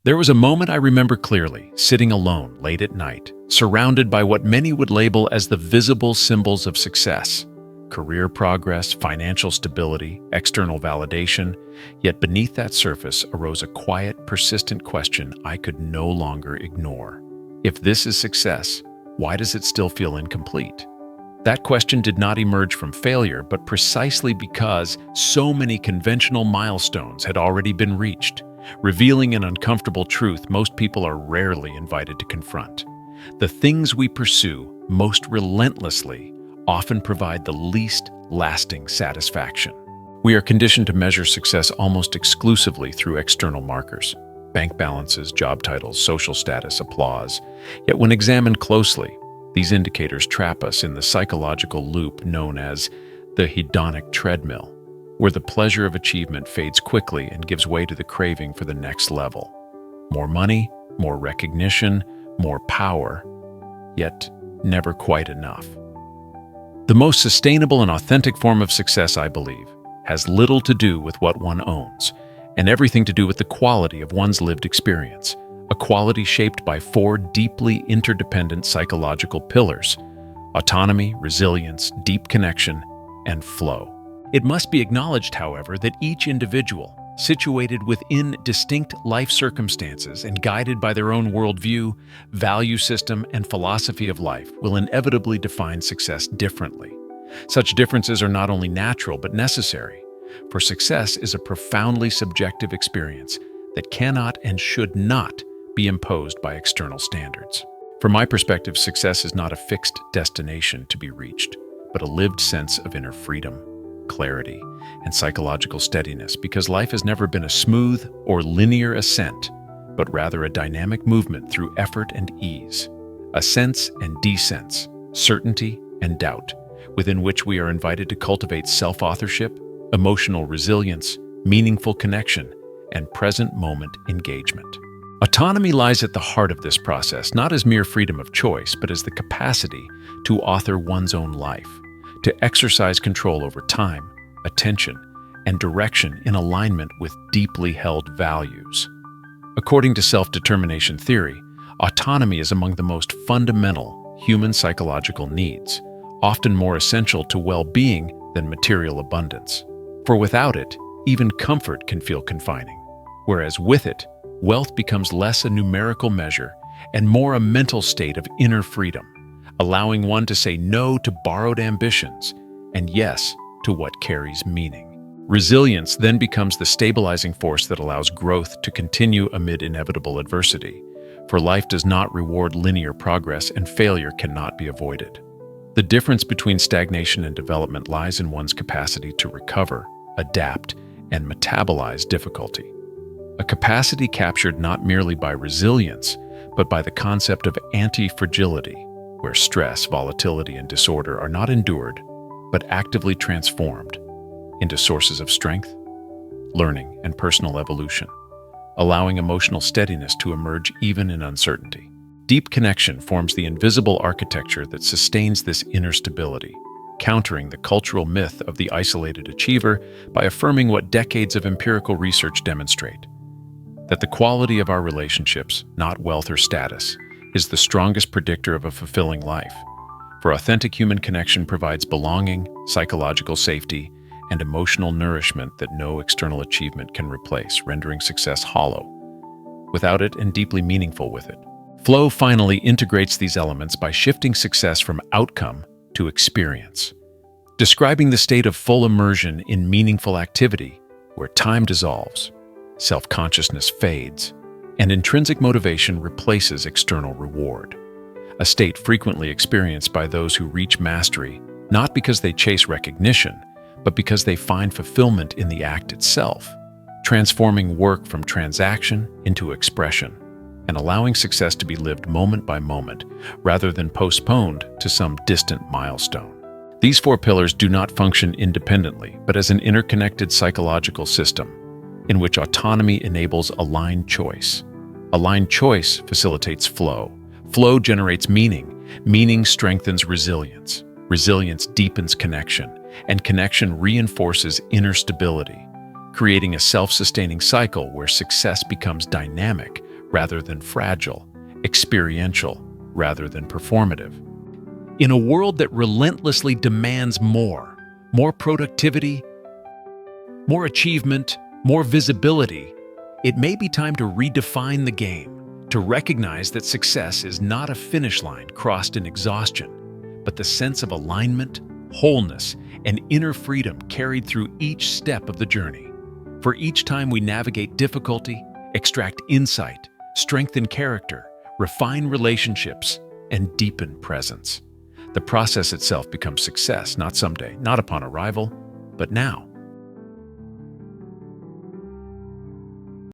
There was a moment I remember clearly, sitting alone late at night, surrounded by what many would label as the visible symbols of success: career progress, financial stability, external validation. Yet beneath that surface arose a quiet, persistent question I could no longer ignore. If this is success, why does it still feel incomplete? That question did not emerge from failure, but precisely because so many conventional milestones had already been reached, revealing an uncomfortable truth most people are rarely invited to confront. The things we pursue most relentlessly often provide the least lasting satisfaction. We are conditioned to measure success almost exclusively through external markers: bank balances, job titles, social status, applause. Yet when examined closely, these indicators trap us in the psychological loop known as the hedonic treadmill, where the pleasure of achievement fades quickly and gives way to the craving for the next level. More money, more recognition, more power, yet never quite enough. The most sustainable and authentic form of success, I believe, has little to do with what one owns, and everything to do with the quality of one's lived experience, a quality shaped by four deeply interdependent psychological pillars: autonomy, resilience, deep connection, and flow. It must be acknowledged, however, that each individual, situated within distinct life circumstances and guided by their own worldview, value system, and philosophy of life, will inevitably define success differently. Such differences are not only natural but necessary, for success is a profoundly subjective experience that cannot and should not be imposed by external standards. From my perspective, success is not a fixed destination to be reached, but a lived sense of inner freedom, clarity, and psychological steadiness, because life has never been a smooth or linear ascent, but rather a dynamic movement through effort and ease, ascents and descents, certainty and doubt, within which we are invited to cultivate self-authorship, emotional resilience, meaningful connection, and present moment engagement. Autonomy lies at the heart of this process, not as mere freedom of choice, but as the capacity to author one's own life, to exercise control over time, attention, and direction in alignment with deeply held values. According to self-determination theory, autonomy is among the most fundamental human psychological needs, often more essential to well-being than material abundance. For without it, even comfort can feel confining, whereas with it, wealth becomes less a numerical measure and more a mental state of inner freedom, allowing one to say no to borrowed ambitions and yes to what carries meaning. Resilience then becomes the stabilizing force that allows growth to continue amid inevitable adversity, for life does not reward linear progress and failure cannot be avoided. The difference between stagnation and development lies in one's capacity to recover, adapt, and metabolize difficulty. A capacity captured not merely by resilience, but by the concept of anti-fragility, where stress, volatility, and disorder are not endured, but actively transformed into sources of strength, learning, and personal evolution, allowing emotional steadiness to emerge even in uncertainty. Deep connection forms the invisible architecture that sustains this inner stability, countering the cultural myth of the isolated achiever by affirming what decades of empirical research demonstrate: that the quality of our relationships, not wealth or status, is the strongest predictor of a fulfilling life. For authentic human connection provides belonging, psychological safety, and emotional nourishment that no external achievement can replace, rendering success hollow without it and deeply meaningful with it. Flow finally integrates these elements by shifting success from outcome to experience, describing the state of full immersion in meaningful activity where time dissolves, self-consciousness fades, and intrinsic motivation replaces external reward. A state frequently experienced by those who reach mastery, not because they chase recognition, but because they find fulfillment in the act itself, transforming work from transaction into expression, and allowing success to be lived moment by moment, rather than postponed to some distant milestone. These four pillars do not function independently, but as an interconnected psychological system, in which autonomy enables aligned choice. Aligned choice facilitates flow. Flow generates meaning. Meaning strengthens resilience. Resilience deepens connection, and connection reinforces inner stability, creating a self-sustaining cycle where success becomes dynamic rather than fragile, experiential rather than performative. In a world that relentlessly demands more productivity, more achievement, more visibility, it may be time to redefine the game, to recognize that success is not a finish line crossed in exhaustion, but the sense of alignment, wholeness, and inner freedom carried through each step of the journey. For each time we navigate difficulty, extract insight, strengthen character, refine relationships, and deepen presence. The process itself becomes success, not someday, not upon arrival, but now.